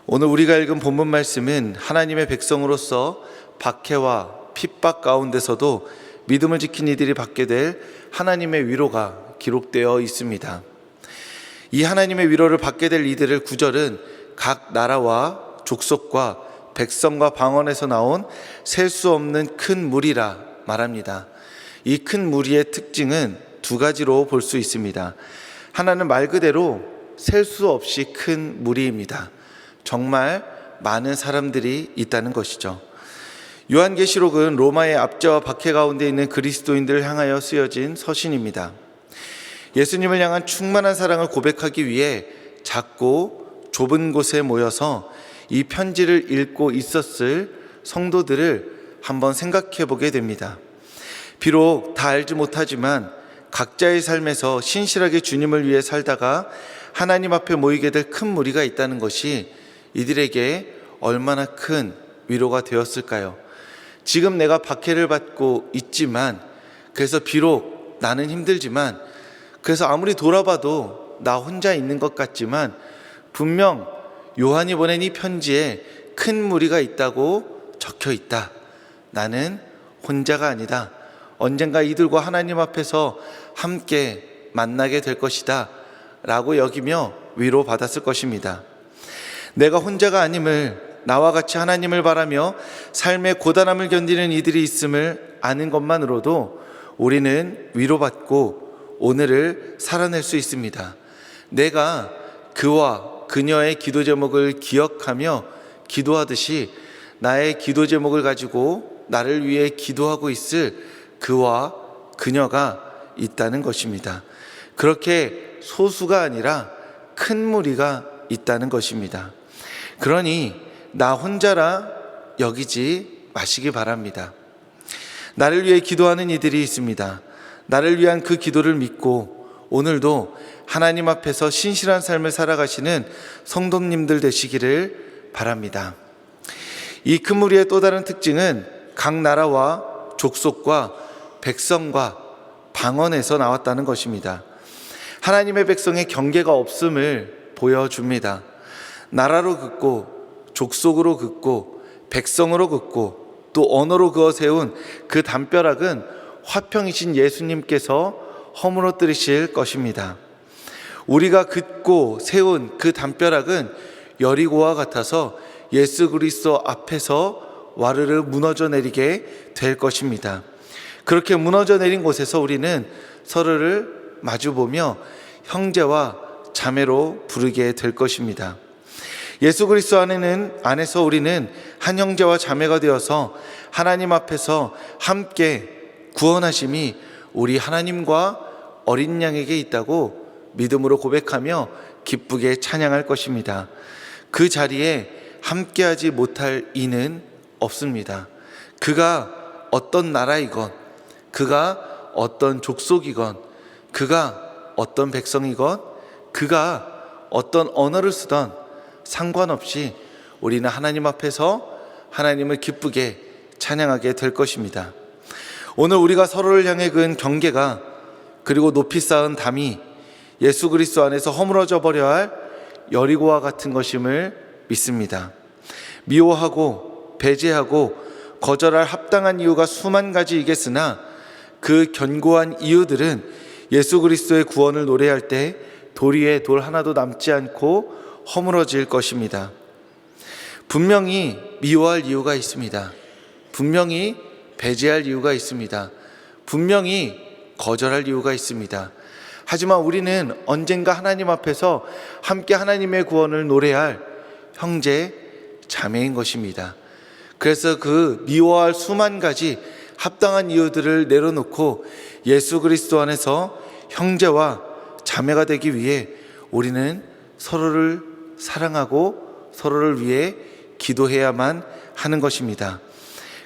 오늘 우리가 읽은 본문 말씀은 하나님의 백성으로서 박해와 핍박 가운데서도 믿음을 지킨 이들이 받게 될 하나님의 위로가 기록되어 있습니다. 이 하나님의 위로를 받게 될 이들을 구절은 각 나라와 족속과 백성과 방언에서 나온 셀 수 없는 큰 무리라 말합니다. 이 큰 무리의 특징은 두 가지로 볼 수 있습니다. 하나는 말 그대로 셀 수 없이 큰 무리입니다. 정말 많은 사람들이 있다는 것이죠. 요한계시록은 로마의 압제와 박해 가운데 있는 그리스도인들을 향하여 쓰여진 서신입니다. 예수님을 향한 충만한 사랑을 고백하기 위해 작고 좁은 곳에 모여서 이 편지를 읽고 있었을 성도들을 한번 생각해 보게 됩니다. 비록 다 알지 못하지만 각자의 삶에서 신실하게 주님을 위해 살다가 하나님 앞에 모이게 될 큰 무리가 있다는 것이 이들에게 얼마나 큰 위로가 되었을까요? 지금 내가 박해를 받고 있지만, 그래서 비록 나는 힘들지만, 그래서 아무리 돌아봐도 나 혼자 있는 것 같지만 분명 요한이 보낸 이 편지에 큰 무리가 있다고 적혀 있다. 나는 혼자가 아니다. 언젠가 이들과 하나님 앞에서 함께 만나게 될 것이다 라고 여기며 위로받았을 것입니다. 내가 혼자가 아님을, 나와 같이 하나님을 바라며 삶의 고단함을 견디는 이들이 있음을 아는 것만으로도 우리는 위로받고 오늘을 살아낼 수 있습니다. 내가 그와 그녀의 기도 제목을 기억하며 기도하듯이 나의 기도 제목을 가지고 나를 위해 기도하고 있을 그와 그녀가 있다는 것입니다. 그렇게 소수가 아니라 큰 무리가 있다는 것입니다. 그러니 나 혼자라 여기지 마시기 바랍니다. 나를 위해 기도하는 이들이 있습니다. 나를 위한 그 기도를 믿고 오늘도 하나님 앞에서 신실한 삶을 살아가시는 성도님들 되시기를 바랍니다. 이 큰 무리의 또 다른 특징은 각 나라와 족속과 백성과 방언에서 나왔다는 것입니다. 하나님의 백성의 경계가 없음을 보여줍니다. 나라로 긋고 족속으로 긋고 백성으로 긋고 또 언어로 그어 세운 그 담벼락은 화평이신 예수님께서 허물어뜨리실 것입니다. 우리가 긋고 세운 그 담벼락은 여리고와 같아서 예수 그리스도 앞에서 와르르 무너져 내리게 될 것입니다. 그렇게 무너져 내린 곳에서 우리는 서로를 마주보며 형제와 자매로 부르게 될 것입니다. 예수 그리스도 안에서 우리는 한 형제와 자매가 되어서 하나님 앞에서 함께 구원하심이 우리 하나님과 어린 양에게 있다고 믿음으로 고백하며 기쁘게 찬양할 것입니다. 그 자리에 함께하지 못할 이는 없습니다. 그가 어떤 나라이건, 그가 어떤 족속이건, 그가 어떤 백성이건, 그가 어떤 언어를 쓰던 상관없이 우리는 하나님 앞에서 하나님을 기쁘게 찬양하게 될 것입니다. 오늘 우리가 서로를 향해 그은 경계가, 그리고 높이 쌓은 담이 예수 그리스도 안에서 허물어져 버려야 할 여리고와 같은 것임을 믿습니다. 미워하고 배제하고 거절할 합당한 이유가 수만 가지이겠으나 그 견고한 이유들은 예수 그리스도의 구원을 노래할 때 돌 위에 돌 하나도 남지 않고 허물어질 것입니다. 분명히 미워할 이유가 있습니다. 분명히 배제할 이유가 있습니다. 분명히 거절할 이유가 있습니다. 하지만 우리는 언젠가 하나님 앞에서 함께 하나님의 구원을 노래할 형제, 자매인 것입니다. 그래서 그 미워할 수만 가지 합당한 이유들을 내려놓고 예수 그리스도 안에서 형제와 자매가 되기 위해 우리는 서로를 사랑하고 서로를 위해 기도해야만 하는 것입니다.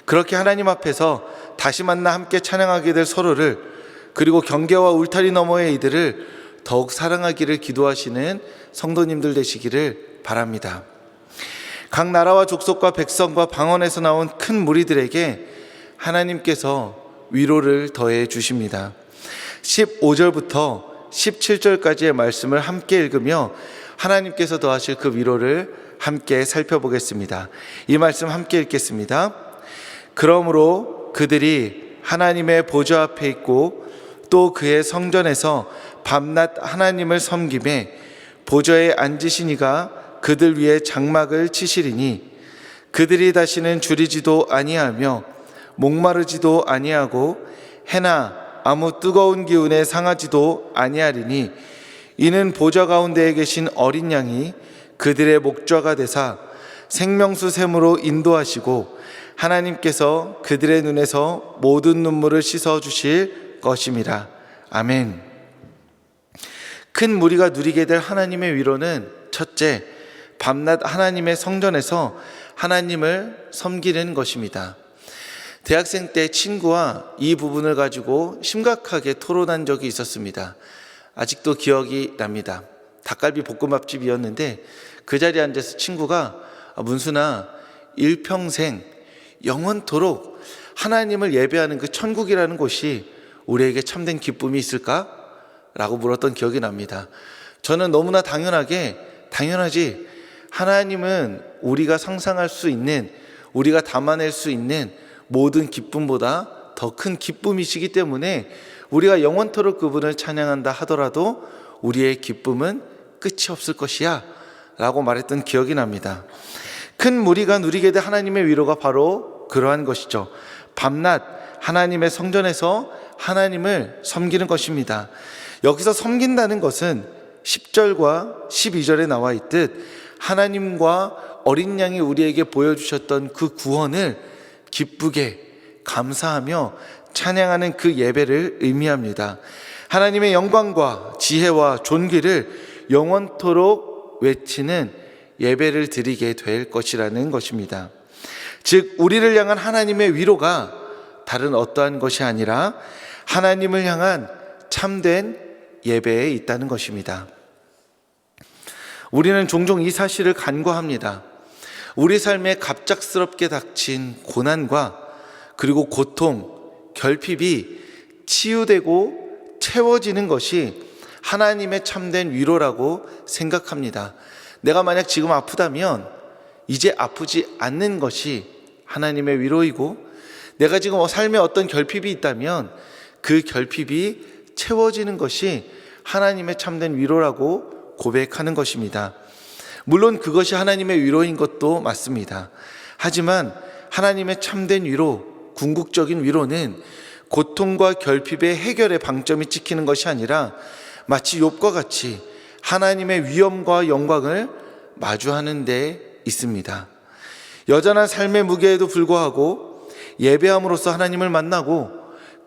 그렇게 하나님 앞에서 다시 만나 함께 찬양하게 될 서로를, 그리고 경계와 울타리 너머의 이들을 더욱 사랑하기를 기도하시는 성도님들 되시기를 바랍니다. 각 나라와 족속과 백성과 방언에서 나온 큰 무리들에게 하나님께서 위로를 더해 주십니다. 15절부터 17절까지의 말씀을 함께 읽으며 하나님께서 더하실 그 위로를 함께 살펴보겠습니다. 이 말씀 함께 읽겠습니다. 그러므로 그들이 하나님의 보좌 앞에 있고 또 그의 성전에서 밤낮 하나님을 섬김에 보좌에 앉으신 이가 그들 위에 장막을 치시리니 그들이 다시는 줄이지도 아니하며 목마르지도 아니하고 해나 아무 뜨거운 기운에 상하지도 아니하리니 이는 보좌 가운데에 계신 어린 양이 그들의 목좌가 되사 생명수 샘으로 인도하시고 하나님께서 그들의 눈에서 모든 눈물을 씻어 주실 것임이라. 아멘. 큰 무리가 누리게 될 하나님의 위로는 첫째, 밤낮 하나님의 성전에서 하나님을 섬기는 것입니다. 대학생 때 친구와 이 부분을 가지고 심각하게 토론한 적이 있었습니다. 아직도 기억이 납니다. 닭갈비 볶음밥집이었는데 그 자리에 앉아서 친구가 문순아, 일평생 영원토록 하나님을 예배하는 그 천국이라는 곳이 우리에게 참된 기쁨이 있을까? 라고 물었던 기억이 납니다. 저는 너무나 당연하지. 하나님은 우리가 상상할 수 있는, 우리가 담아낼 수 있는 모든 기쁨보다 더 큰 기쁨이시기 때문에 우리가 영원토록 그분을 찬양한다 하더라도 우리의 기쁨은 끝이 없을 것이야 라고 말했던 기억이 납니다. 큰 무리가 누리게 될 하나님의 위로가 바로 그러한 것이죠. 밤낮 하나님의 성전에서 하나님을 섬기는 것입니다. 여기서 섬긴다는 것은 10절과 12절에 나와 있듯 하나님과 어린 양이 우리에게 보여주셨던 그 구원을 기쁘게 감사하며 찬양하는 그 예배를 의미합니다. 하나님의 영광과 지혜와 존귀를 영원토록 외치는 예배를 드리게 될 것이라는 것입니다. 즉 우리를 향한 하나님의 위로가 다른 어떠한 것이 아니라 하나님을 향한 참된 예배에 있다는 것입니다. 우리는 종종 이 사실을 간과합니다. 우리 삶에 갑작스럽게 닥친 고난과 그리고 고통, 결핍이 치유되고 채워지는 것이 하나님의 참된 위로라고 생각합니다. 내가 만약 지금 아프다면 이제 아프지 않는 것이 하나님의 위로이고, 내가 지금 삶에 어떤 결핍이 있다면 그 결핍이 채워지는 것이 하나님의 참된 위로라고 고백하는 것입니다. 물론 그것이 하나님의 위로인 것도 맞습니다. 하지만 하나님의 참된 위로, 궁극적인 위로는 고통과 결핍의 해결의 방점이 찍히는 것이 아니라 마치 욥과 같이 하나님의 위엄과 영광을 마주하는 데 있습니다. 여전한 삶의 무게에도 불구하고 예배함으로써 하나님을 만나고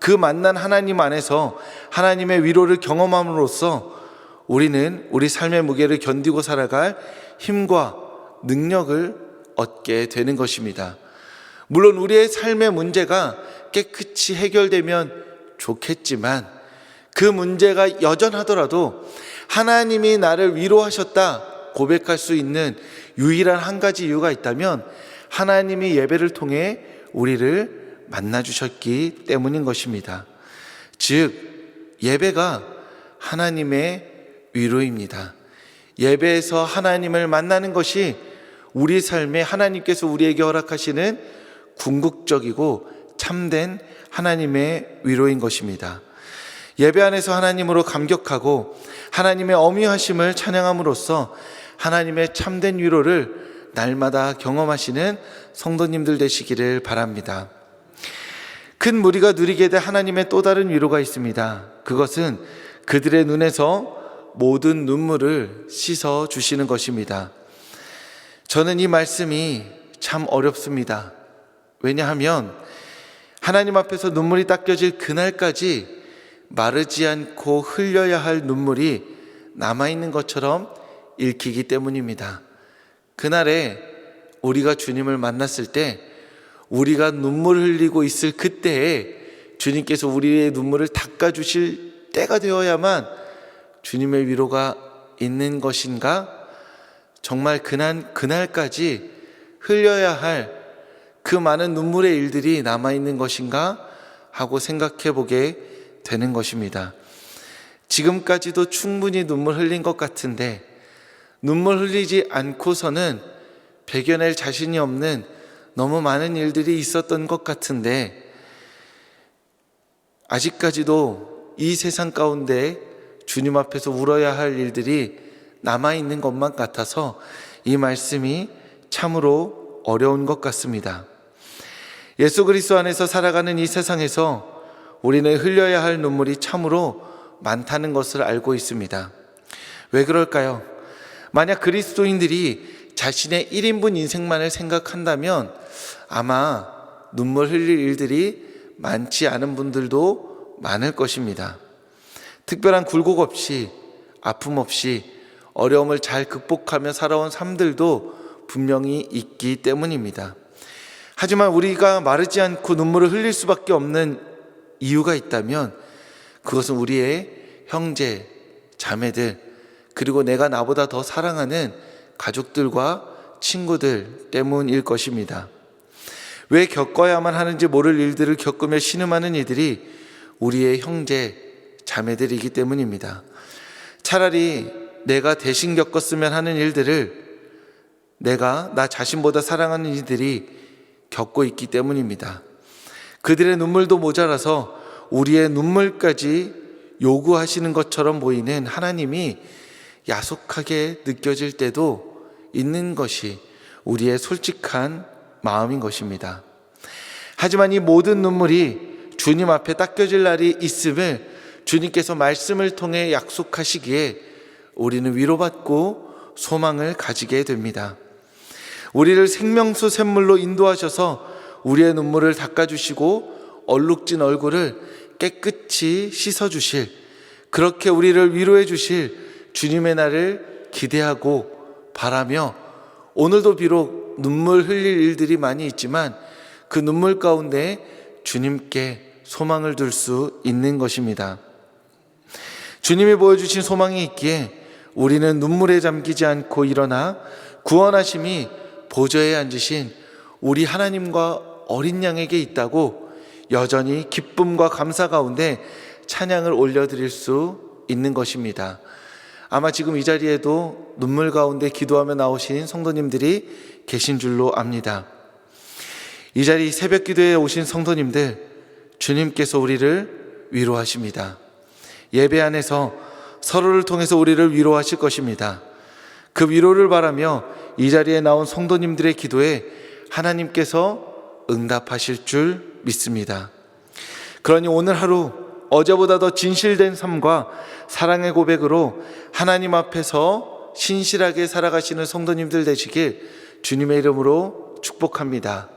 그 만난 하나님 안에서 하나님의 위로를 경험함으로써 우리는 우리 삶의 무게를 견디고 살아갈 힘과 능력을 얻게 되는 것입니다. 물론 우리의 삶의 문제가 깨끗이 해결되면 좋겠지만 그 문제가 여전하더라도 하나님이 나를 위로하셨다 고백할 수 있는 유일한 한 가지 이유가 있다면 하나님이 예배를 통해 우리를 만나주셨기 때문인 것입니다. 즉 예배가 하나님의 위로입니다. 예배에서 하나님을 만나는 것이 우리 삶에 하나님께서 우리에게 허락하시는 궁극적이고 참된 하나님의 위로인 것입니다. 예배 안에서 하나님으로 감격하고 하나님의 어미하심을 찬양함으로써 하나님의 참된 위로를 날마다 경험하시는 성도님들 되시기를 바랍니다. 큰 무리가 누리게 될 하나님의 또 다른 위로가 있습니다. 그것은 그들의 눈에서 모든 눈물을 씻어 주시는 것입니다. 저는 이 말씀이 참 어렵습니다. 왜냐하면 하나님 앞에서 눈물이 닦여질 그날까지 마르지 않고 흘려야 할 눈물이 남아있는 것처럼 읽히기 때문입니다. 그날에 우리가 주님을 만났을 때 우리가 눈물 흘리고 있을 그때에 주님께서 우리의 눈물을 닦아주실 때가 되어야만 주님의 위로가 있는 것인가? 정말 그날까지 흘려야 할 그 많은 눈물의 일들이 남아있는 것인가? 하고 생각해 보게 되는 것입니다. 지금까지도 충분히 눈물 흘린 것 같은데 눈물 흘리지 않고서는 배겨낼 자신이 없는 너무 많은 일들이 있었던 것 같은데, 아직까지도 이 세상 가운데 주님 앞에서 울어야 할 일들이 남아있는 것만 같아서 이 말씀이 참으로 어려운 것 같습니다. 예수 그리스도 안에서 살아가는 이 세상에서 우리는 흘려야 할 눈물이 참으로 많다는 것을 알고 있습니다. 왜 그럴까요? 만약 그리스도인들이 자신의 1인분 인생만을 생각한다면 아마 눈물 흘릴 일들이 많지 않은 분들도 많을 것입니다. 특별한 굴곡 없이, 아픔 없이 어려움을 잘 극복하며 살아온 삶들도 분명히 있기 때문입니다. 하지만 우리가 마르지 않고 눈물을 흘릴 수밖에 없는 이유가 있다면 그것은 우리의 형제, 자매들, 그리고 내가 나보다 더 사랑하는 가족들과 친구들 때문일 것입니다. 왜 겪어야만 하는지 모를 일들을 겪으며 신음하는 이들이 우리의 형제, 자매들이기 때문입니다. 차라리 내가 대신 겪었으면 하는 일들을 나 자신보다 사랑하는 이들이 겪고 있기 때문입니다. 그들의 눈물도 모자라서 우리의 눈물까지 요구하시는 것처럼 보이는 하나님이 야속하게 느껴질 때도 있는 것이 우리의 솔직한 마음인 것입니다. 하지만 이 모든 눈물이 주님 앞에 닦여질 날이 있음을 주님께서 말씀을 통해 약속하시기에 우리는 위로받고 소망을 가지게 됩니다. 우리를 생명수 샘물로 인도하셔서 우리의 눈물을 닦아주시고 얼룩진 얼굴을 깨끗이 씻어주실, 그렇게 우리를 위로해 주실 주님의 날을 기대하고 바라며 오늘도 비록 눈물 흘릴 일들이 많이 있지만 그 눈물 가운데 주님께 소망을 둘 수 있는 것입니다. 주님이 보여주신 소망이 있기에 우리는 눈물에 잠기지 않고 일어나 구원하심이 보좌에 앉으신 우리 하나님과 어린 양에게 있다고 여전히 기쁨과 감사 가운데 찬양을 올려드릴 수 있는 것입니다. 아마 지금 이 자리에도 눈물 가운데 기도하며 나오신 성도님들이 계신 줄로 압니다. 이 자리 새벽 기도에 오신 성도님들, 주님께서 우리를 위로하십니다. 예배 안에서 서로를 통해서 우리를 위로하실 것입니다. 그 위로를 바라며 이 자리에 나온 성도님들의 기도에 하나님께서 응답하실 줄 믿습니다. 그러니 오늘 하루 어제보다 더 진실된 삶과 사랑의 고백으로 하나님 앞에서 신실하게 살아가시는 성도님들 되시길 주님의 이름으로 축복합니다.